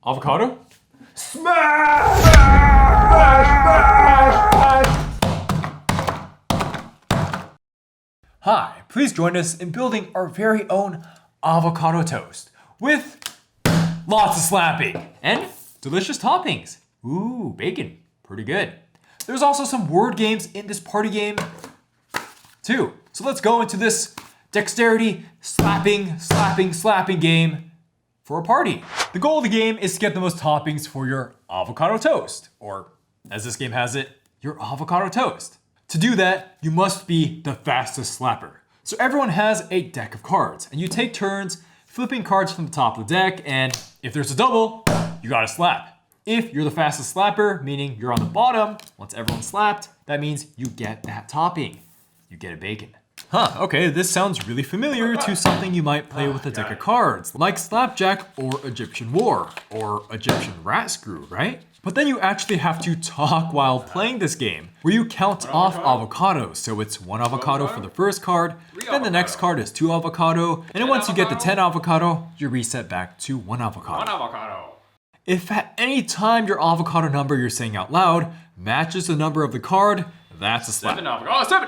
Avocado? Smash! Hi, please join us in building our very own avocado toast with lots of slapping and delicious toppings. Ooh, bacon, pretty good. There's also some word games in this party game too. So let's go into this dexterity slapping game for a party. The goal of the game is to get the most toppings for your avocado toast, or as this game has it, your avocado toast. To do that, you must be the fastest slapper. So everyone has a deck of cards, and you take turns flipping cards from the top of the deck, and if there's a double, you gotta slap. If you're the fastest slapper, meaning you're on the bottom, once everyone's slapped, that means you get that topping. You get a bacon. Okay, this sounds really familiar to something you might play with a deck of cards, like Slapjack or Egyptian War, or Egyptian Rat Screw, right? But then you actually have to talk while playing this game, where you count off avocados. So it's 1 avocado for the first card, then the next card is 2 avocado, and then once you get to 10 avocado, you reset back to 1 avocado. 1 avocado. If at any time your avocado number you're saying out loud matches the number of the card, that's a slap. 7 avocado. 7!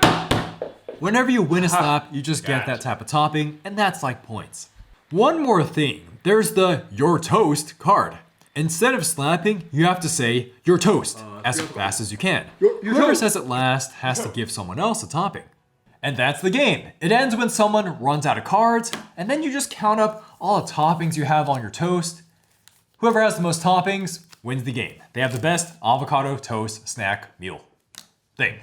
Whenever you win a slap, you just get that type of topping, and that's like points. One more thing, there's the Your Toast card. Instead of slapping, you have to say your toast as fast as you can. Whoever says it last has to give someone else a topping. And that's the game. It ends when someone runs out of cards, and then you just count up all the toppings you have on your toast. Whoever has the most toppings wins the game. They have the best avocado toast snack meal thing.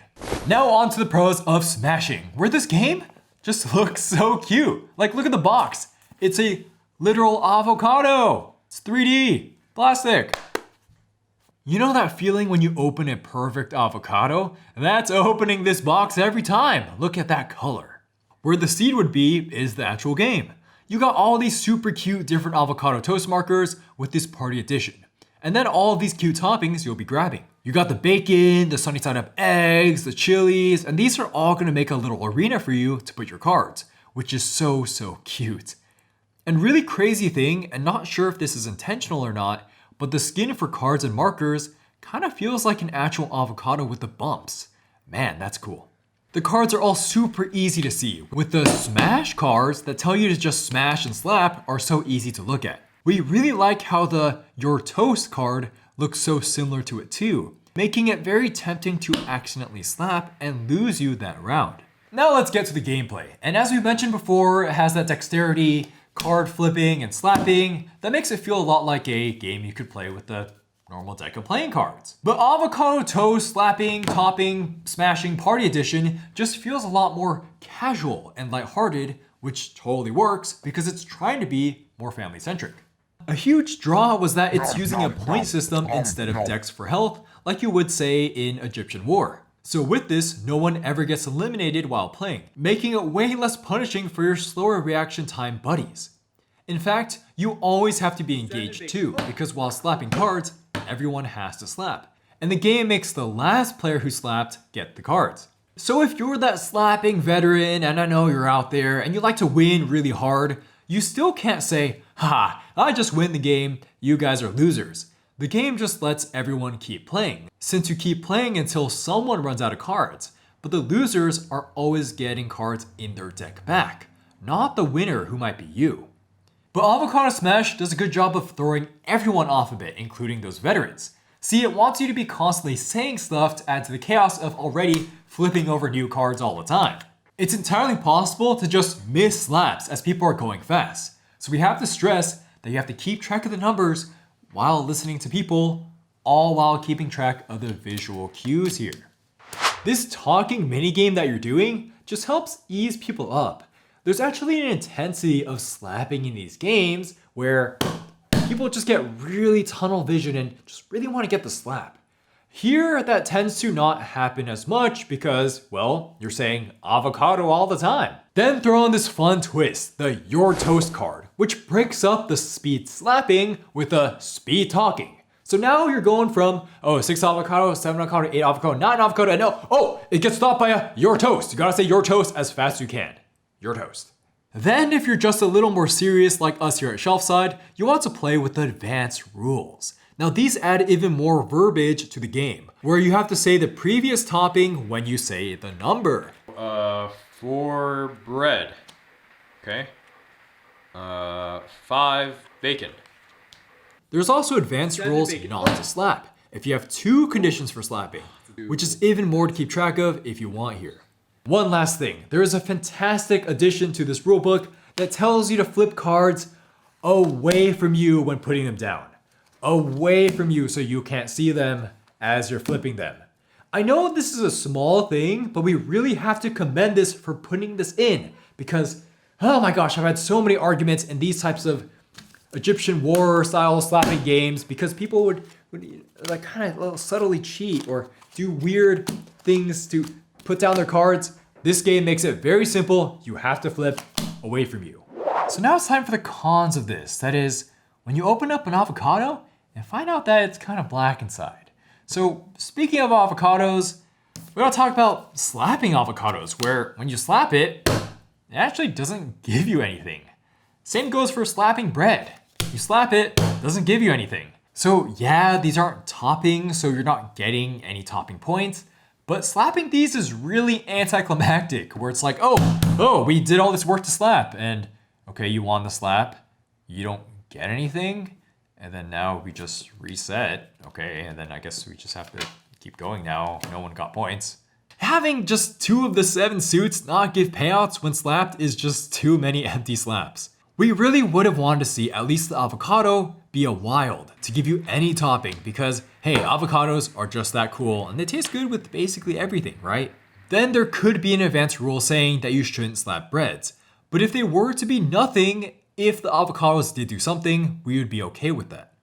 Now on to the pros of smashing, where this game just looks so cute. Like, look at the box. It's a literal avocado. It's 3D. Plastic. You know that feeling when you open a perfect avocado? That's opening this box every time. Look at that color. Where the seed would be is the actual game. You got all these super cute different avocado toast markers with this party edition. And then all of these cute toppings you'll be grabbing. You got the bacon, the sunny side up eggs, the chilies, and these are all gonna make a little arena for you to put your cards, which is so cute. And really crazy thing, and not sure if this is intentional or not, but the skin for cards and markers kind of feels like an actual avocado with the bumps. Man, that's cool. The cards are all super easy to see, with the smash cards that tell you to just smash and slap are so easy to look at. We really like how the Your Toast card looks so similar to it too, making it very tempting to accidentally slap and lose you that round. Now let's get to the gameplay. And as we mentioned before, it has that dexterity, card flipping, and slapping that makes it feel a lot like a game you could play with the normal deck of playing cards. But Avocado Toast Slapping, Topping, Smashing Party Edition just feels a lot more casual and lighthearted, which totally works because it's trying to be more family-centric. A huge draw was that it's using a point system instead of decks for health, like you would say in Egyptian War. So with this, no one ever gets eliminated while playing, making it way less punishing for your slower reaction time buddies. In fact, you always have to be engaged too, because while slapping cards, everyone has to slap. And the game makes the last player who slapped get the cards. So if you're that slapping veteran, and I know you're out there, and you like to win really hard, you still can't say, "Ha, I just win the game, you guys are losers." The game just lets everyone keep playing, since you keep playing until someone runs out of cards, but the losers are always getting cards in their deck back, not the winner who might be you. But Avocado Smash does a good job of throwing everyone off a bit, including those veterans. See, it wants you to be constantly saying stuff to add to the chaos of already flipping over new cards all the time. It's entirely possible to just miss slaps as people are going fast, so we have to stress that you have to keep track of the numbers while listening to people, all while keeping track of the visual cues here. This talking minigame that you're doing just helps ease people up. There's actually an intensity of slapping in these games where people just get really tunnel vision and just really want to get the slap. Here, that tends to not happen as much because, well, you're saying avocado all the time. Then throw in this fun twist, the Your Toast card, which breaks up the speed slapping with the speed talking. So now you're going from, 6 avocado, 7 avocado, 8 avocado, 9 avocado, and it gets stopped by a Your Toast. You gotta say Your Toast as fast as you can. Your Toast. Then if you're just a little more serious like us here at Shelfside, you want to play with the advanced rules. Now these add even more verbiage to the game, where you have to say the previous topping when you say the number. For bread. Okay. 5 bacon. There's also advanced rules not to slap, if you have 2 conditions for slapping, which is even more to keep track of if you want here. One last thing, there is a fantastic addition to this rulebook that tells you to flip cards away from you when putting them down. Away from you so you can't see them as you're flipping them. I know this is a small thing, but we really have to commend this for putting this in because, oh my gosh, I've had so many arguments in these types of Egyptian war style slapping games because people would like kind of little subtly cheat or do weird things to put down their cards. This game makes it very simple. You have to flip away from you. So now it's time for the cons of this. That is, when you open up an avocado and find out that it's kind of black inside. So speaking of avocados, we're gonna talk about slapping avocados, where when you slap it, it actually doesn't give you anything. Same goes for slapping bread. You slap it, doesn't give you anything. So yeah, these aren't toppings, so you're not getting any topping points, but slapping these is really anticlimactic, where it's like, oh, we did all this work to slap, and okay, you won the slap, you don't get anything, and then now we just reset, okay, and then I guess we just have to keep going now, no one got points. Having just 2 of the 7 suits not give payouts when slapped is just too many empty slaps. We really would have wanted to see at least the avocado be a wild to give you any topping because, hey, avocados are just that cool and they taste good with basically everything, right? Then there could be an advanced rule saying that you shouldn't slap breads. But if they were to be nothing, if the avocados did do something, we would be okay with that.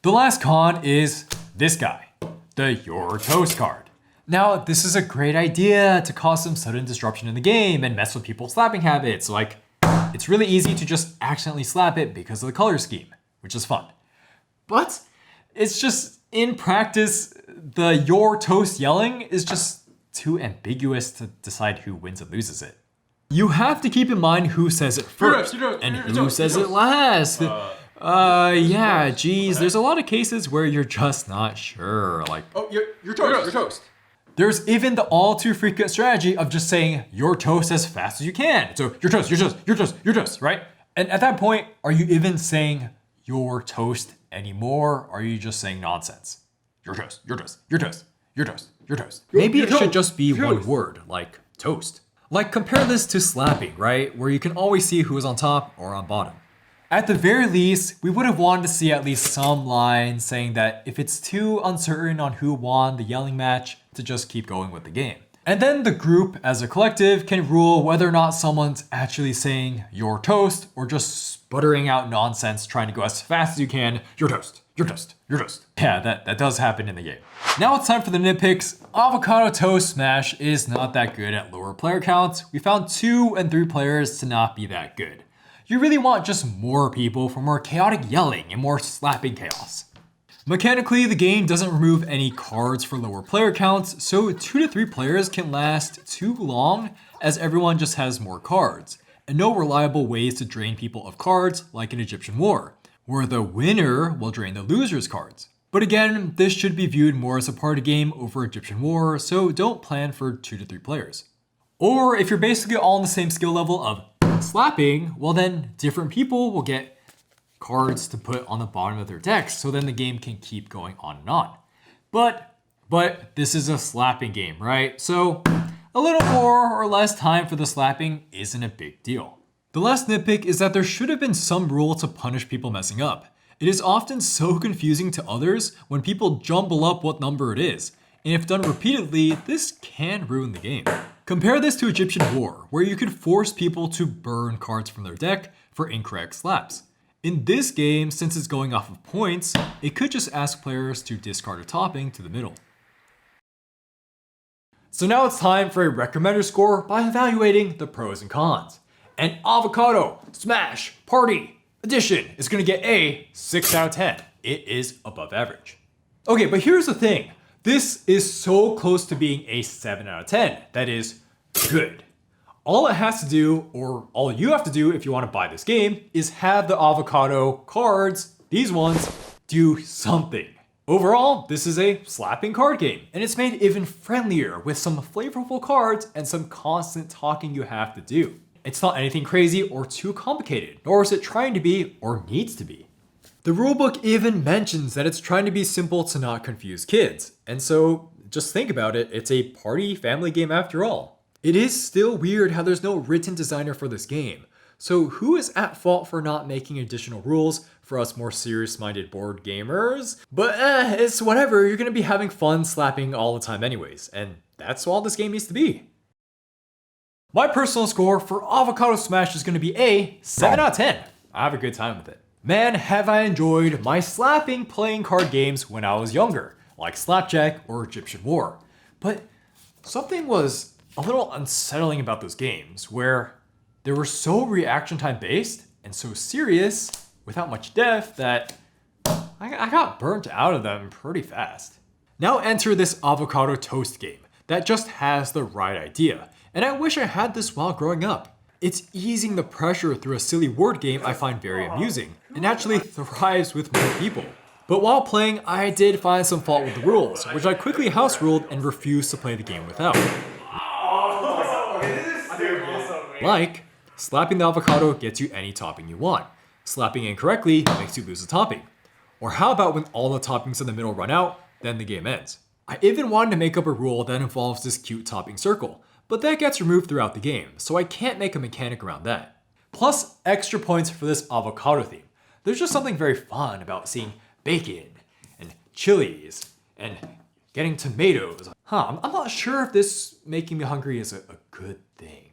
The last con is this guy, the Your Toast card. Now, this is a great idea to cause some sudden disruption in the game and mess with people's slapping habits. Like, it's really easy to just accidentally slap it because of the color scheme, which is fun. But it's just, in practice, the Your Toast yelling is just too ambiguous to decide who wins and loses it. You have to keep in mind who says it first and who says it last. Yeah, geez, there's a lot of cases where you're just not sure. Like, your toast. There's even the all too frequent strategy of just saying your toast as fast as you can. So your toast, right? And at that point, are you even saying your toast anymore? Or are you just saying nonsense? Your toast. Maybe it should just be one word, like toast. Like compare this to slapping, right? Where you can always see who is on top or on bottom. At the very least, we would have wanted to see at least some lines saying that if it's too uncertain on who won the yelling match, to just keep going with the game. And then the group as a collective can rule whether or not someone's actually saying your toast or just sputtering out nonsense trying to go as fast as you can, your toast. Yeah, that does happen in the game. Now it's time for the nitpicks. Avocado Toast Smash is not that good at lower player counts. We found 2 and 3 players to not be that good. You really want just more people for more chaotic yelling and more slapping chaos. Mechanically, the game doesn't remove any cards for lower player counts, so 2 to 3 players can last too long as everyone just has more cards, and no reliable ways to drain people of cards like in Egyptian War, where the winner will drain the loser's cards. But again, this should be viewed more as a party game over Egyptian War, so don't plan for 2 to 3 players. Or if you're basically all on the same skill level of slapping, well then different people will get cards to put on the bottom of their decks, so then the game can keep going on and on. But this is a slapping game, right? So a little more or less time for the slapping isn't a big deal. The last nitpick is that there should have been some rule to punish people messing up. It is often so confusing to others when people jumble up what number it is, and if done repeatedly, this can ruin the game. Compare this to Egyptian War, where you could force people to burn cards from their deck for incorrect slaps. In this game, since it's going off of points, it could just ask players to discard a topping to the middle. So now it's time for a recommender score by evaluating the pros and cons. And Avocado Smash Party Edition is gonna get a 6 out of 10. It is above average. Okay, but here's the thing. This is so close to being a 7 out of 10. That is good. All it has to do, or all you have to do if you want to buy this game, is have the avocado cards, these ones, do something. Overall, this is a slapping card game, and it's made even friendlier with some flavorful cards and some constant talking you have to do. It's not anything crazy or too complicated, nor is it trying to be or needs to be. The rulebook even mentions that it's trying to be simple to not confuse kids, and so just think about it, it's a party family game after all. It is still weird how there's no written designer for this game, so who is at fault for not making additional rules for us more serious-minded board gamers? But it's whatever, you're gonna be having fun slapping all the time anyways, and that's all this game needs to be. My personal score for Avocado Smash is gonna be a 7 out of 10. I have a good time with it. Man, have I enjoyed my slapping playing card games when I was younger, like Slapjack or Egyptian War. But something was a little unsettling about those games, where they were so reaction time based and so serious without much depth that I got burnt out of them pretty fast. Now enter this Avocado Toast game that just has the right idea, and I wish I had this while growing up. It's easing the pressure through a silly word game I find very amusing, and actually thrives with more people. But while playing, I did find some fault with the rules, which I quickly house ruled and refused to play the game without. Like, slapping the avocado gets you any topping you want. Slapping incorrectly makes you lose a topping. Or how about when all the toppings in the middle run out, then the game ends. I even wanted to make up a rule that involves this cute topping circle, but that gets removed throughout the game, so I can't make a mechanic around that. Plus, extra points for this avocado theme. There's just something very fun about seeing bacon, and chilies, and getting tomatoes. I'm not sure if this making me hungry is a good thing.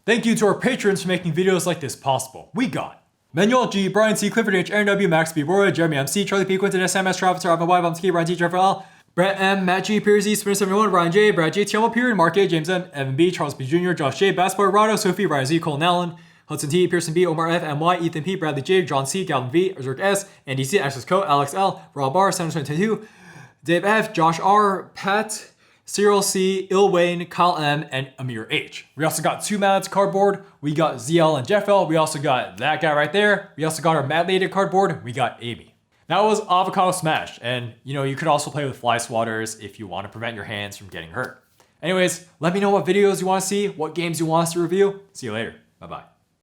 Thank you to our patrons for making videos like this possible. We got Manuel G, Brian C, Clifford H, Aaron W, Max B, Roy, Jeremy MC, Charlie P, Quinton S, MS, Travis, Arvin Y, Von Ski, Brian T, Trevor L, Brett M, Matt G, Piers E, Spinner 71, Ryan J, Brad J, Tiamo Period, Mark A, James M, Evan B, Charles B Jr., Josh J, Bassboy, Rado, Sophie, Ryan Z, Colin Allen, Hudson T, Pearson B, Omar F, MY, Ethan P, Bradley J, John C, Galvin V, Zerk S, Andy C, Access Co, Alex L, Rob R, Sanders 22, Dave F, Josh R, Pat, Cyril C, Il Wayne, Kyle M, and Amir H. We also got 2 Mads cardboard. We got ZL and Jeff L. We also got that guy right there. We also got our Mad Lady cardboard. We got Amy. That was Avocado Smash, and you could also play with fly swatters if you want to prevent your hands from getting hurt. Anyways, let me know what videos you want to see, what games you want us to review. See you later. Bye-bye.